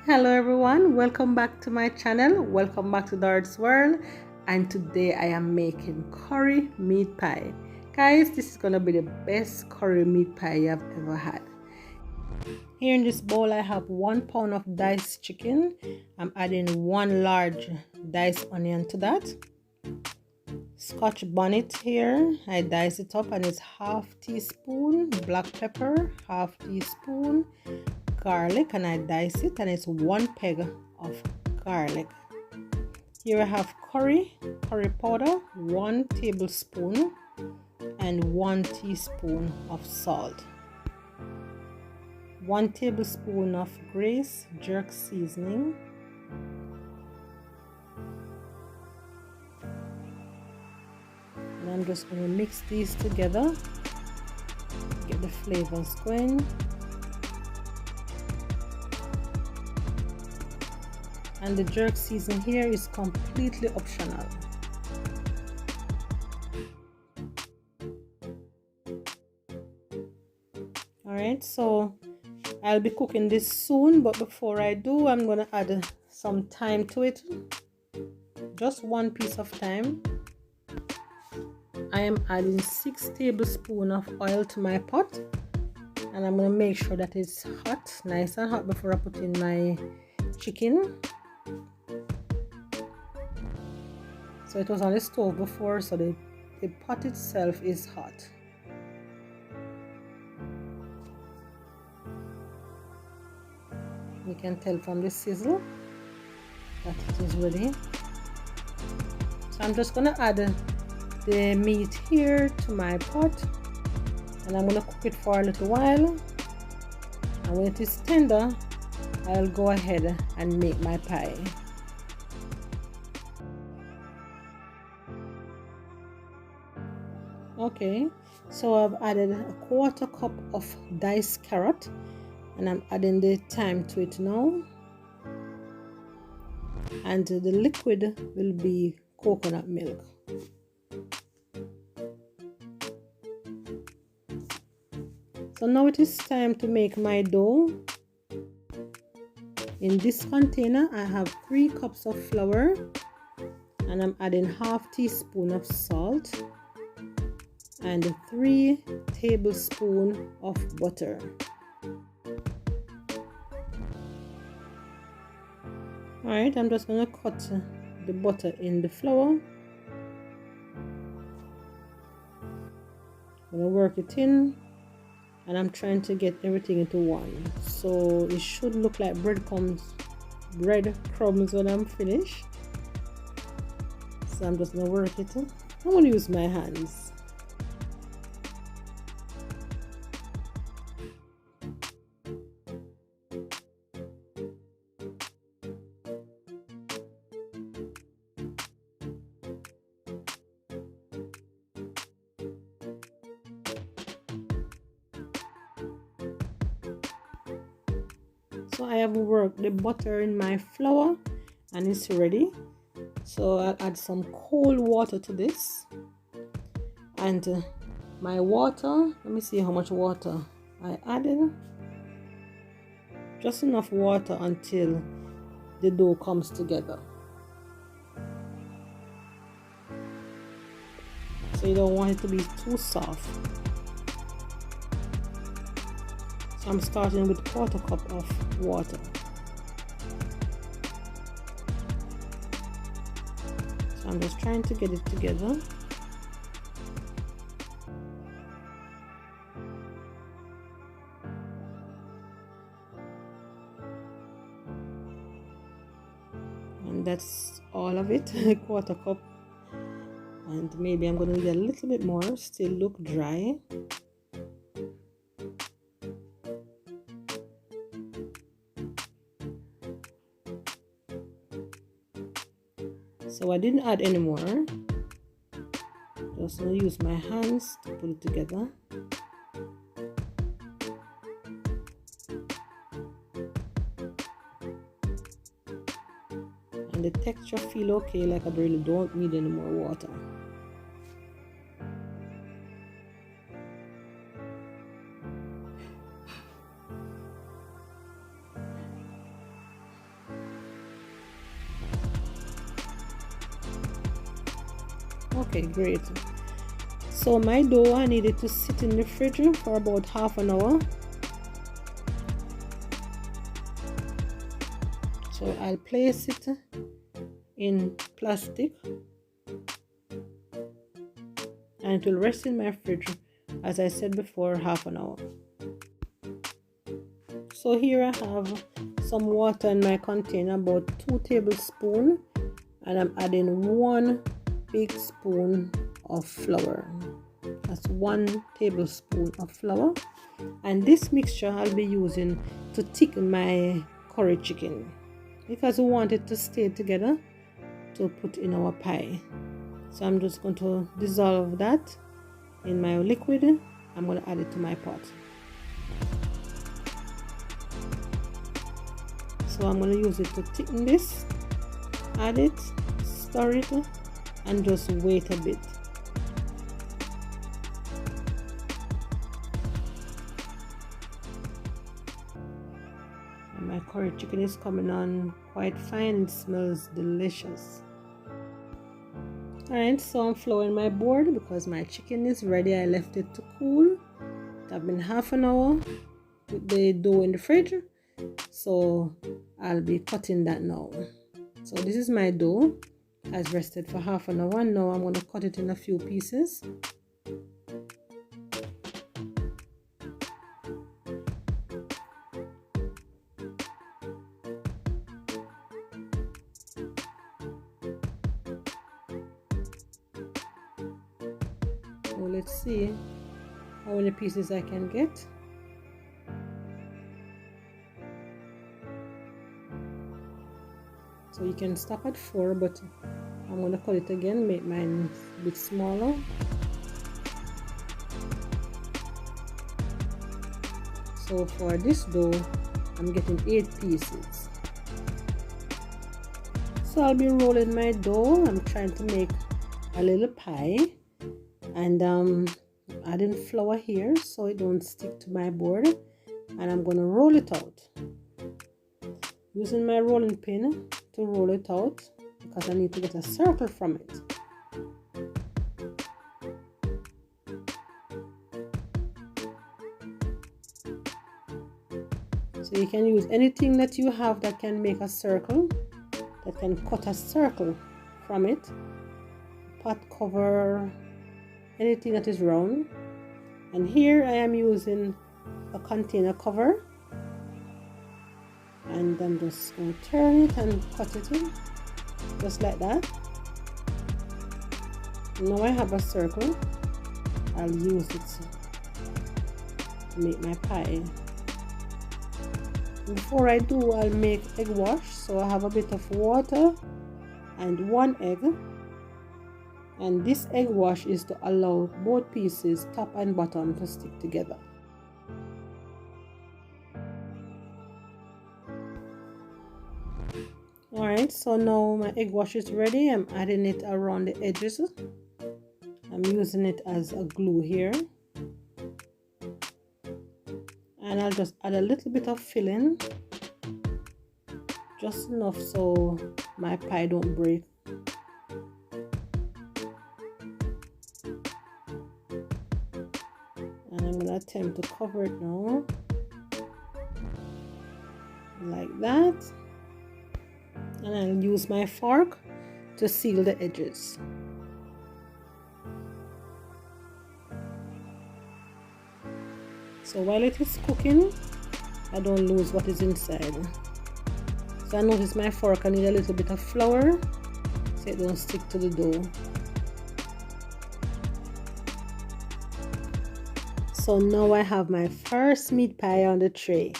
Hello everyone, welcome back to my channel. Welcome back to Dart's World, and today I am making curry meat pie. Guys, this is gonna be the best curry meat pie I've ever had. Here in this bowl I have 1 pound of diced chicken. I'm adding 1 large diced onion to that. Scotch bonnet here, I dice it up and it's ½ teaspoon. Black pepper, ½ teaspoon. Garlic, and I dice it and it's 1 peg of garlic. Here I have curry powder, 1 tablespoon, and 1 teaspoon of salt, 1 tablespoon of Grace jerk seasoning, and I'm just going to mix these together, get the flavors going. And the jerk season here is completely optional. Alright, so I'll be cooking this soon, but before I do, I'm going to add some thyme to it. Just 1 piece of thyme. I am adding 6 tablespoons of oil to my pot, and I'm going to make sure that it's hot, nice and hot, before I put in my chicken. So it was on the stove before, so the pot itself is hot. You can tell from the sizzle that it is ready. So I'm just going to add the meat here to my pot, and I'm going to cook it for a little while. And when it is tender, I'll go ahead and make my pie. Okay, so I've added a 1/4 cup of diced carrot, and I'm adding the thyme to it now. And the liquid will be coconut milk. So now it is time to make my dough. In this container I have 3 cups of flour, and I'm adding ½ teaspoon of salt and 3 tablespoons of butter. Alright, I'm just going to cut the butter in the flour. I'm going to work it in, and I'm trying to get everything into one, so it should look like breadcrumbs when I'm finished. So I'm just going to work it. I'm going to use my hands. So I have worked the butter in my flour and it's ready. So I'll add some cold water to this, and my water, let me see how much water I added. Just enough water until the dough comes together. So you don't want it to be too soft. So I'm starting with 1/4 cup of water. So I'm just trying to get it together. And that's all of it, 1/4 cup. And maybe I'm going to need a little bit more, still look dry. So I didn't add any more. Just going to use my hands to put it together. And the texture feel okay, like I really don't need any more water. Okay, great. So my dough, I needed to sit in the fridge for about half an hour. So I'll place it in plastic and it will rest in my fridge, as I said before, half an hour. So here I have some water in my container, about 2 tablespoons, and I'm adding 1 big spoon of flour. That's 1 tablespoon of flour, and this mixture I'll be using to thicken my curry chicken because we want it to stay together to put in our pie. So I'm just going to dissolve that in my liquid. I'm going to add it to my pot. So I'm going to use it to thicken this. Add it, stir it, and just wait a bit. And my curry chicken is coming on quite fine. It smells delicious. Alright, so I'm flouring my board because my chicken is ready. I left it to cool. It's been half an hour with the dough in the fridge. So I'll be cutting that now. So this is my dough. Has rested for half an hour. Now I'm going to cut it in a few pieces. So let's see how many pieces I can get. So you can stop at 4, but I'm going to cut it again, make mine a bit smaller. So for this dough, I'm getting 8 pieces. So I'll be rolling my dough. I'm trying to make a little pie, and adding flour here so it don't stick to my board, and I'm going to roll it out using my rolling pin to roll it out because I need to get a circle from it. So you can use anything that you have that can make a circle, that can cut a circle from it. Pot cover, anything that is round. And here I am using a container cover, and I'm just going to turn it and cut it in just like that. Now I have a circle. I'll use it to make my pie. Before I do, I'll make egg wash. So I have a bit of water and 1 egg, and this egg wash is to allow both pieces, top and bottom, to stick together. Alright, so now my egg wash is ready. I'm adding it around the edges. I'm using it as a glue here. And I'll just add a little bit of filling, just enough so my pie don't break. And I'm going to attempt to cover it now, like that. And I'll use my fork to seal the edges. So while it is cooking, I don't lose what is inside. So I notice my fork, I need a little bit of flour so it don't stick to the dough. So now I have my first meat pie on the tray.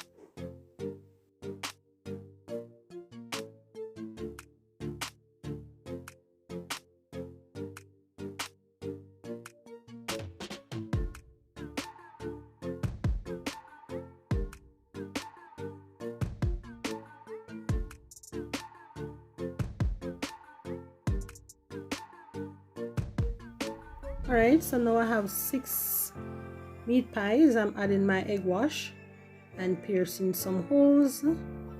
Alright, so now I have 6 meat pies. I'm adding my egg wash and piercing some holes.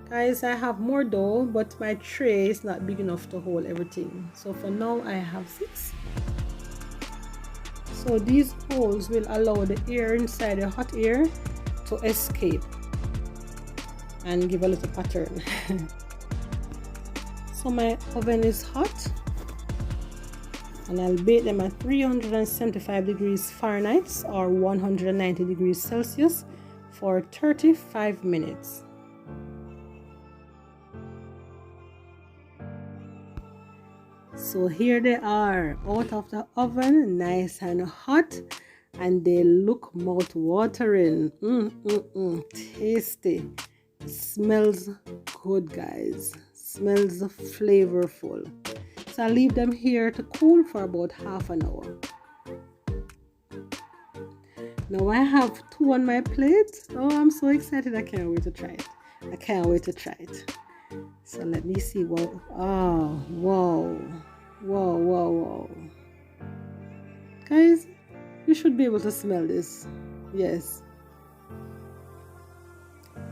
Guys, I have more dough, but my tray is not big enough to hold everything. So for now, I have 6. So these holes will allow the air inside, the hot air, to escape and give a little pattern. So my oven is hot, and I'll bake them at 375 degrees Fahrenheit or 190 degrees Celsius for 35 minutes. So here they are out of the oven, nice and hot, and they look mouth-watering. Tasty. Smells good, guys. Smells flavorful. So I'll leave them here to cool for about half an hour. Now I have 2 on my plate. Oh, I'm so excited. I can't wait to try it. I can't wait to try it. So let me see what. Oh, wow. Wow, wow, wow. Guys, you should be able to smell this. Yes.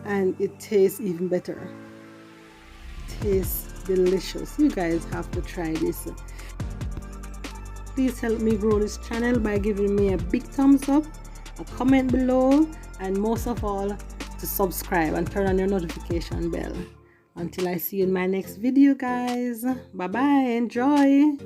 And it tastes even better. Tastes delicious. You guys have to try this. Please help me grow this channel by giving me a big thumbs up, a comment below, and most of all, to subscribe and turn on your notification bell. Until I see you in my next video, guys. Bye bye. Enjoy.